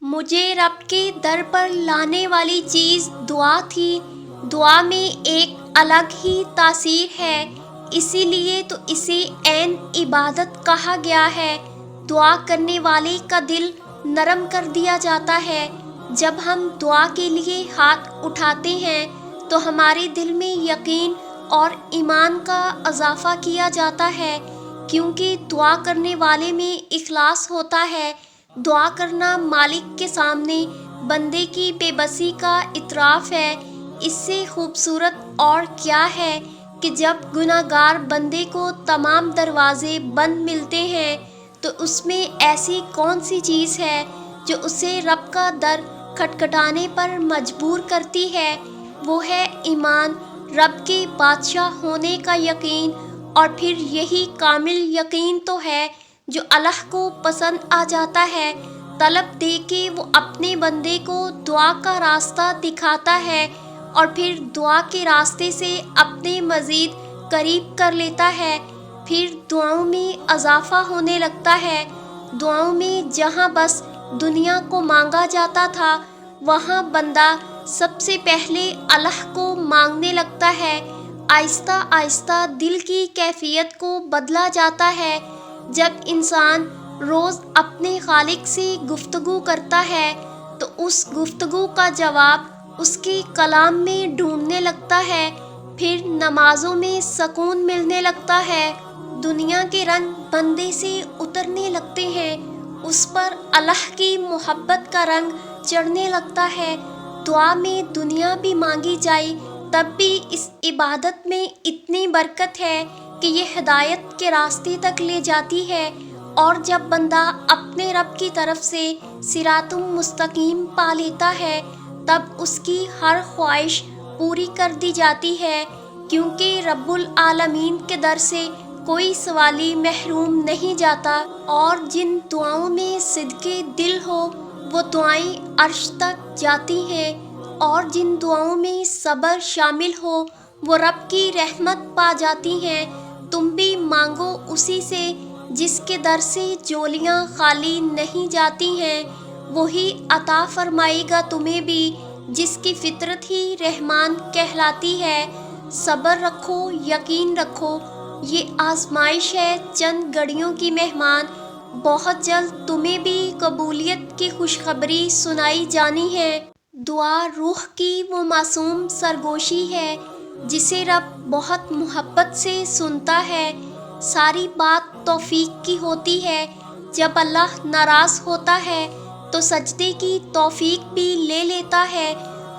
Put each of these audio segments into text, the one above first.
مجھے رب کے در پر لانے والی چیز دعا تھی۔ دعا میں ایک الگ ہی تاثیر ہے، اسی لیے تو اسے عین عبادت کہا گیا ہے۔ دعا کرنے والے کا دل نرم کر دیا جاتا ہے۔ جب ہم دعا کے لیے ہاتھ اٹھاتے ہیں تو ہمارے دل میں یقین اور ایمان کا اضافہ کیا جاتا ہے، کیونکہ دعا کرنے والے میں اخلاص ہوتا ہے۔ دعا کرنا مالک کے سامنے بندے کی بے بسی کا اعتراف ہے۔ اس سے خوبصورت اور کیا ہے کہ جب گناہ گار بندے کو تمام دروازے بند ملتے ہیں تو اس میں ایسی کون سی چیز ہے جو اسے رب کا در کھٹکھٹانے پر مجبور کرتی ہے؟ وہ ہے ایمان، رب کے بادشاہ ہونے کا یقین، اور پھر یہی کامل یقین تو ہے جو اللہ کو پسند آ جاتا ہے۔ طلب دے کے وہ اپنے بندے کو دعا کا راستہ دکھاتا ہے اور پھر دعا کے راستے سے اپنے مزید قریب کر لیتا ہے۔ پھر دعاؤں میں اضافہ ہونے لگتا ہے۔ دعاؤں میں جہاں بس دنیا کو مانگا جاتا تھا، وہاں بندہ سب سے پہلے اللہ کو مانگنے لگتا ہے۔ آہستہ آہستہ دل کی کیفیت کو بدلا جاتا ہے۔ جب انسان روز اپنے خالق سے گفتگو کرتا ہے تو اس گفتگو کا جواب اس کے کلام میں ڈھونڈنے لگتا ہے۔ پھر نمازوں میں سکون ملنے لگتا ہے۔ دنیا کے رنگ بندے سے اترنے لگتے ہیں، اس پر اللہ کی محبت کا رنگ چڑھنے لگتا ہے۔ دعا میں دنیا بھی مانگی جائے تب بھی اس عبادت میں اتنی برکت ہے کہ یہ ہدایت کے راستے تک لے جاتی ہے، اور جب بندہ اپنے رب کی طرف سے صراط مستقیم پا لیتا ہے تب اس کی ہر خواہش پوری کر دی جاتی ہے، کیونکہ رب العالمین کے در سے کوئی سوالی محروم نہیں جاتا۔ اور جن دعاؤں میں صدقے دل ہو وہ دعائیں عرش تک جاتی ہیں، اور جن دعاؤں میں صبر شامل ہو وہ رب کی رحمت پا جاتی ہیں۔ تم بھی مانگو اسی سے جس کے در سے جولیاں خالی نہیں جاتی ہیں، وہی عطا فرمائے گا تمہیں بھی، جس کی فطرت ہی رحمان کہلاتی ہے۔ صبر رکھو، یقین رکھو، یہ آزمائش ہے چند گھڑیوں کی مہمان، بہت جلد تمہیں بھی قبولیت کی خوشخبری سنائی جانی ہے۔ دعا روح کی وہ معصوم سرگوشی ہے جسے رب بہت محبت سے سنتا ہے۔ ساری بات توفیق کی ہوتی ہے۔ جب اللہ ناراض ہوتا ہے تو سجدے کی توفیق بھی لے لیتا ہے۔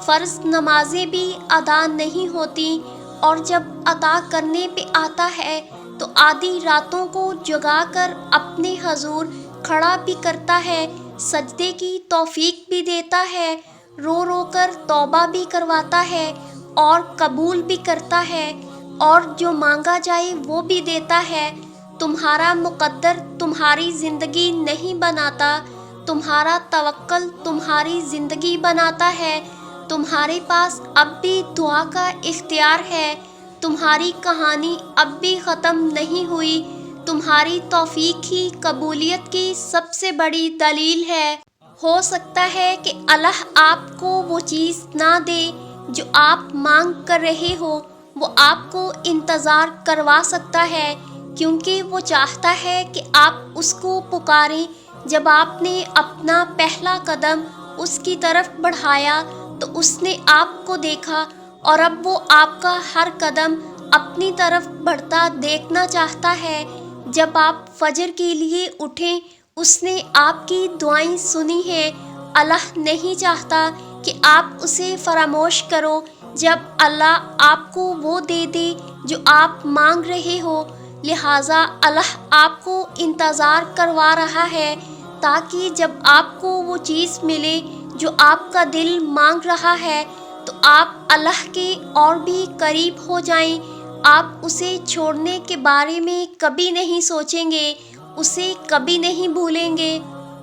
فرض نمازیں بھی ادا نہیں ہوتی، اور جب ادا کرنے پہ آتا ہے تو آدھی راتوں کو جگا کر اپنے حضور کھڑا بھی کرتا ہے، سجدے کی توفیق بھی دیتا ہے، رو رو کر توبہ بھی کرواتا ہے اور قبول بھی کرتا ہے، اور جو مانگا جائے وہ بھی دیتا ہے۔ تمہارا مقدر تمہاری زندگی نہیں بناتا، تمہارا توکل تمہاری زندگی بناتا ہے۔ تمہارے پاس اب بھی دعا کا اختیار ہے۔ تمہاری کہانی اب بھی ختم نہیں ہوئی۔ تمہاری توفیق ہی قبولیت کی سب سے بڑی دلیل ہے۔ ہو سکتا ہے کہ اللہ آپ کو وہ چیز نہ دے جو آپ مانگ کر رہے ہو، وہ آپ کو انتظار کروا سکتا ہے، کیونکہ وہ چاہتا ہے کہ آپ اس کو پکاریں۔ جب آپ نے اپنا پہلا قدم اس کی طرف بڑھایا تو اس نے آپ کو دیکھا، اور اب وہ آپ کا ہر قدم اپنی طرف بڑھتا دیکھنا چاہتا ہے۔ جب آپ فجر کے لیے اٹھیں اس نے آپ کی دعائیں سنی ہیں۔ اللہ نہیں چاہتا کہ آپ اسے فراموش کرو۔ جب اللہ آپ کو وہ دے دے جو آپ مانگ رہے ہو، لہٰذا اللہ آپ کو انتظار کروا رہا ہے تاکہ جب آپ کو وہ چیز ملے جو آپ کا دل مانگ رہا ہے تو آپ اللہ کے اور بھی قریب ہو جائیں۔ آپ اسے چھوڑنے کے بارے میں کبھی نہیں سوچیں گے، اسے کبھی نہیں بھولیں گے۔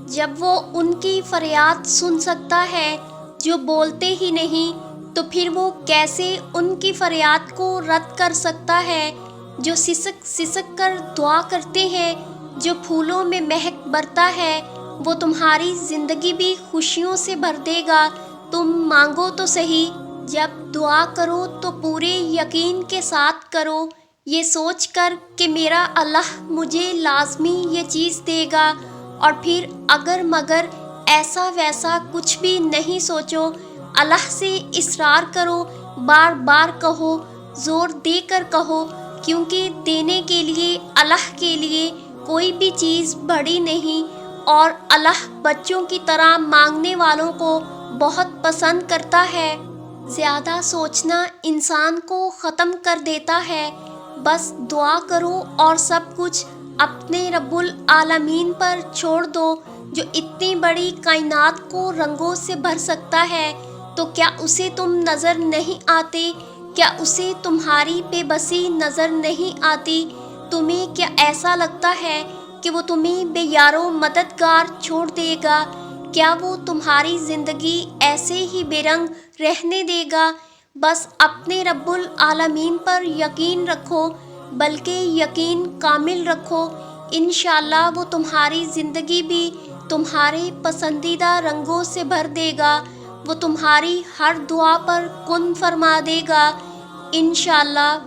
جب وہ ان کی فریاد سن سکتا ہے جو بولتے ہی نہیں، تو پھر وہ کیسے ان کی فریاد کو رد کر سکتا ہے؟ جو سسک سسک کر دعا کرتے ہیں، جو پھولوں میں مہک برتا ہے، وہ تمہاری زندگی بھی خوشیوں سے بھر دے گا۔ تم مانگو تو صحیح، جب دعا کرو تو پورے یقین کے ساتھ کرو، یہ سوچ کر کہ میرا اللہ مجھے لازمی یہ چیز دے گا، اور پھر اگر مگر ایسا ویسا کچھ بھی نہیں سوچو، اللہ سے اصرار کرو، بار بار کہو، زور دے کر کہو، کیونکہ دینے کے لیے اللہ کے لیے کوئی بھی چیز بڑی نہیں، اور اللہ بچوں کی طرح مانگنے والوں کو بہت پسند کرتا ہے۔ زیادہ سوچنا انسان کو ختم کر دیتا ہے، بس دعا کرو اور سب کچھ اپنے رب العالمین پر چھوڑ دو، جو اتنی بڑی کائنات کو رنگوں سے بھر سکتا ہے۔ تو کیا اسے تم نظر نہیں آتے؟ کیا اسے تمہاری بے بسی نظر نہیں آتی؟ تمہیں کیا ایسا لگتا ہے کہ وہ تمہیں بے یار و مددگار چھوڑ دے گا؟ کیا وہ تمہاری زندگی ایسے ہی بے رنگ رہنے دے گا؟ بس اپنے رب العالمین پر یقین رکھو، بلکہ یقین کامل رکھو، انشاءاللہ وہ تمہاری زندگی بھی تمہارے پسندیدہ رنگوں سے بھر دے گا، وہ تمہاری ہر دعا پر کن فرما دے گا انشاءاللہ۔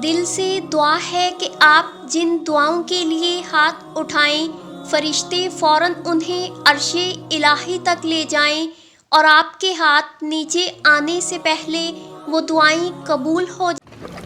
دل سے دعا ہے کہ آپ جن دعاؤں کے لیے ہاتھ اٹھائیں، فرشتے فوراً انہیں عرش الہی تک لے جائیں، اور آپ کے ہاتھ نیچے آنے سے پہلے وہ دعائیں قبول ہو جائیں۔